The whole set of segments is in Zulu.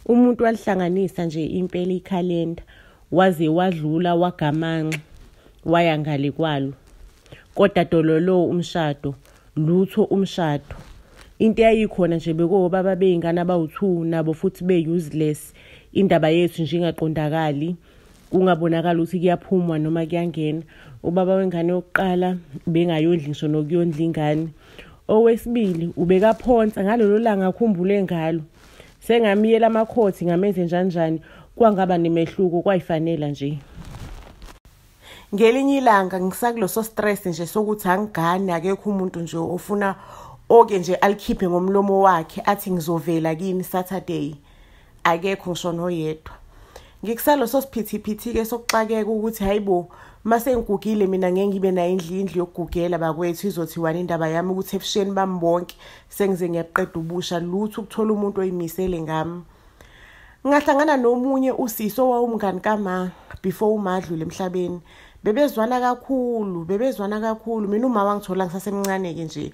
Umuntu walihlanganisa nje impela ikhalenda waze wadlula wagamanxa waya ngale kwalo. Kodwa dololo umshado lutho umshado. Into yayikhona nje bekobaba beyingane abawu2 nabo futhi be-useless. Indaba yethu nje ingaqondakali, kungabonakala ukuthi kuyaphumwa noma kuyangena. Ubaba wengane yokuqala bengayondli ngisho nokuyondla ingane. Owesibili ubekaphonsa ngalolo langa akhumbule ngalo. Sengamiyela amakhothi ngamenze njani kwangaba nemehluko kwayifanela nje. Ngelinye ilanga ngisakuloso stress nje sokuthi angigane akekho umuntu nje ofuna oke nje alikhiphe ngomlomo wakhe athi ngizovela kini Saturday. Akekho ngisho noyedwa. Ngikusaloso siphithiphithi ke sokuxakeka ukuthi hayibo mase ngigugile mina ngeke ngibe nayo indlu yokugugela bakwethu izothiwa indaba yami ukuthi ebusheni bami bonke sengize ngiyaqeda ubusha lutho ukuthola umuntu oyimisele ngami. Ngahlangana nomunye usiso wawumngani kama before umadlule emhlabeni. Bebezwana kakhulu. Mina uma wangithola ngisasemncane ke nje.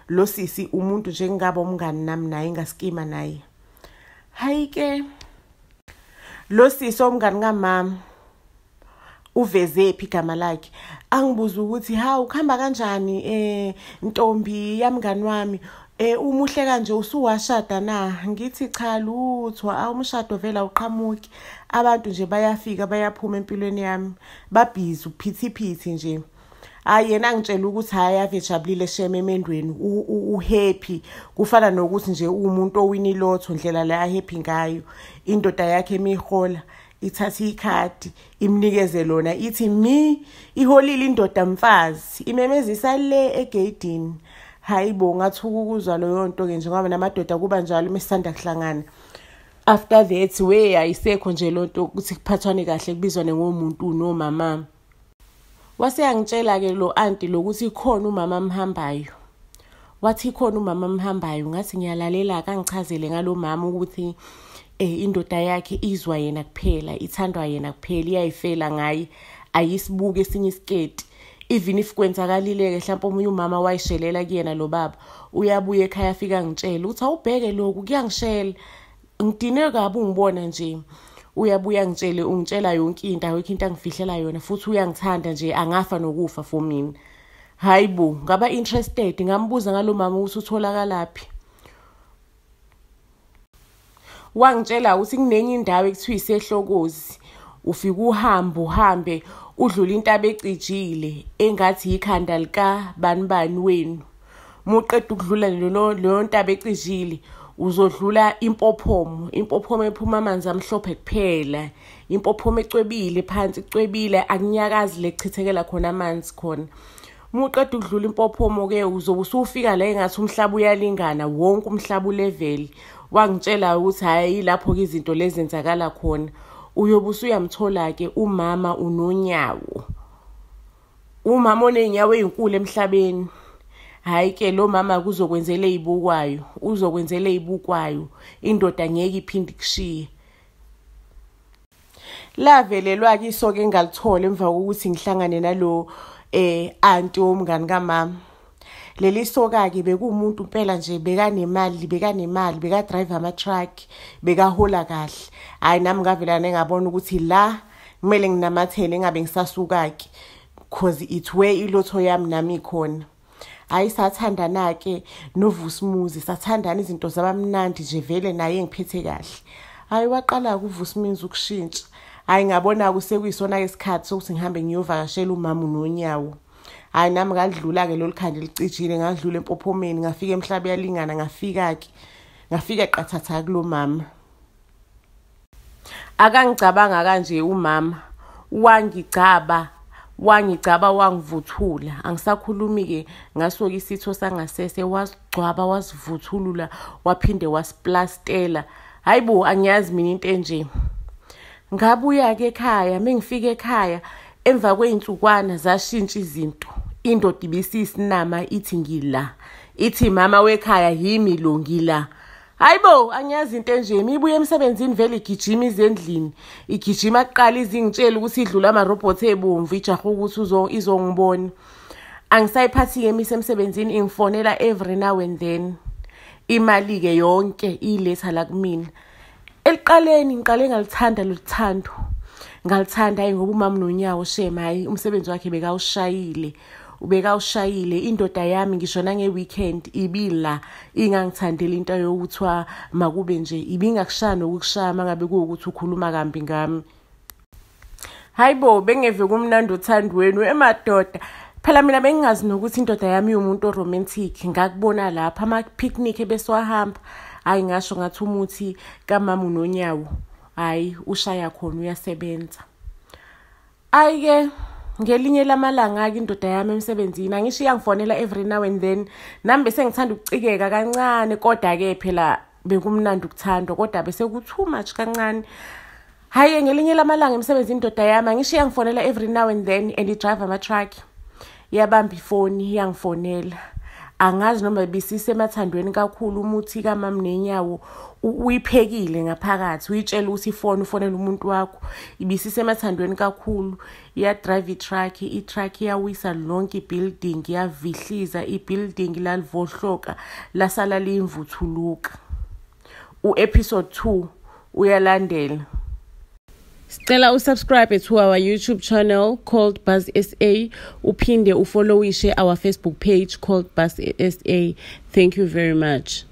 Lo sisi umuntu nje ngaba umngani nami naye ngaskima naye. Hayi ke lo sisi omngani kamama uveze phi igama lakhe. Angibuza ukuthi ha ukhamba kanjani ntombi yamngani wami. Umuhle kanje usuwashada na? Ngithi cha lutho umshado vela uqhamuki. Abantu nje bayafika bayaphuma empilweni yami. Babhizi uphithiphithi nje. Yena ngitshela ukuthi hayi ave jabulile sheme emendweni uhappy kufana nokuthi nje umuntu owini lotho ndlela la happy ngayo. Indoda yakhe emihola ithatha ikhadi imnikeze lona ithi iholile indoda mfazi imemezisa le egedini. Hayibo ngathuka ukuzwa leyo nto ke nje ngoba namadoda kuba njalo mesisanda kuhlangana. After that ayisekho nje lonto ukuthi kuphathwane kahle kubizwane ngomuntu nomama. Wase angitshela ke lo auntie lokuthi ikhona uMama eNgimuhambayo. Wathi ikhona uMama eNgimuhambayo ngathi ngiyalalela kangichazele ngalo mama ukuthi indoda yakhe izwa yena kuphela, ithandwa yena kuphela, iyayifela ngaye, ayisibuke esinye isiketi. Even if kwenzakalile ke mhlawumbe omunye umama wayishelela kuyena lo baba, uyabuya ekhaya afika ngitshela uthi awubheke lokhu kuyangishela. Ngidine kabi ungibona nje. Uyabuya ngitshele ungitshela yonke into ayikho into angifihlela yona futhi uyangithanda nje angafa nokufa for mina. Hayibo ngaba interested ngambuza ngalo mama ukuthi utholakalaphi. Wangitshela ukuthi kunenye indawo ekuthiwa isehlokozi. Ufika uhambe udlula intaba ecijile engathi ikhanda lika bani wenu. Muqeda ukudlula lo ntaba ecijile uzodlula impophomo ephuma amanzi amhlophe kuphela. Impophomo ecwebile phansi ecwebile akunyakazi lechithekela khona amanzi khona. Muqeda ukudlula impophomo ke uzobe usufika la engathi umhlaba uyalingana wonke umhlaba ulevel. Wangitshela ukuthi hayi lapho ke izinto lezi zenzakala khona. Uyobe usuyamthola ke umama unonyawo. Umama onenyawo ezinkulu emhlabeni. Hayi ke lo mama kuzokwenzela izibukwayo, uzokwenzela izibukwayo. Indoda ngeke iphinde kushiye. Lavelelwa ke isoke engalithola emva kokuthi ngihlangane nalo auntie omngani kamama. Leli soka ke bekumuntu impela nje bekanemali, beka drive ama truck, bekahola kahle. Hayi nami ngavela ngabona ukuthi la kumele nginamathele ngabe ngisasuka ke because it where ilotho yami nami ikhona. Hayi sathandana ke noVusumuzi, sathandana izinto zabamnandi nje vele naye ngiphethe kahle. Hayi waqala kuVusumuzi ukushintsha. Hayi ngabona kusekuyisona isikhathi sokuthi ngihambe ngiyovakashela umama unonyawo. Hayi nami ngadlula ke lolikhandi licijile, ngadlula empophomeni, ngafika emhlaba yalingana, ngafika qathatha kulo mama. Akangicabanga kanje umama, wangicaba wangivuthula. Angisakhulumi ke ngasoka isitho sangasese, wasigcwaba wasivuthulula waphinde wasplastela. Hayibo angiyazi mina into enje. Ngabuya ke ekhaya, mengifika ekhaya emva kweinsukwana zashintsha izinto. Indoda ibisisinama ithi ngila. Ithi mama wekhaya yimi lo ngila. Hayibo angiyazi into enje. Mibuye emsebenzini vele igijima izendlini. Igijima aqala izingitshela ukuthi idlula ama robots ebomvu ijaha ukuthi izongibona. Angisayiphathi ke emsebenzini ingifonela every now and then. Imali ke yonke iletha la kumina. Eliqaleni ngiqale ngalithanda lothando. Ngalithanda ngoba uMama noNyawo shema hayi umsebenzi wakhe ubekawushayile indoda yami ngisho nange-weekend ibila ingangithandela into yokuthwa makube nje ibingakushaya nokukushaya mangabe kuwukuthi ukhuluma kambi ngami. Hayibo bengeve kumnandi uthando wenu emadoda. Phela mina bengingazi nokuthi indoda yami umuntu romantic. Ngakubona lapha ama-picnic ebeswahamba. Hayi ngasho ngathi umuthi kaMama uNonyawo hayi ushaya khona uyasebenza. Ayike ngelinye lamalanga ke indoda yami emsebenzini angisho iyangifonela every now and then. Nami bese ngithanda ukucikeka kancane kodwa ke phela bekumnandi ukuthandwa kodwa bese ku too much kancane. Hayi ngelinye lamalanga emsebenzini indoda yami angisho iyangifonela every now and then and i-drive ama-truck. Yabamba ifoni yangifonela. Angazi noma bisisemathandweni kakhulu umuthi kaMama neNyawo uyiphekile ngaphakathi uyitshela ukuthi ufonela umuntu wakho ibisisemathandweni kakhulu ya drive i-truck yawisa lonke ibuilding yavihliza ibuilding lalivohloka lasala limvuthuluka. Episode 2 uyalandela. Sicela usubscribe to our YouTube channel called Buzz SA. Uphinde ufollowishe our Facebook page called Buzz SA. Thank you very much.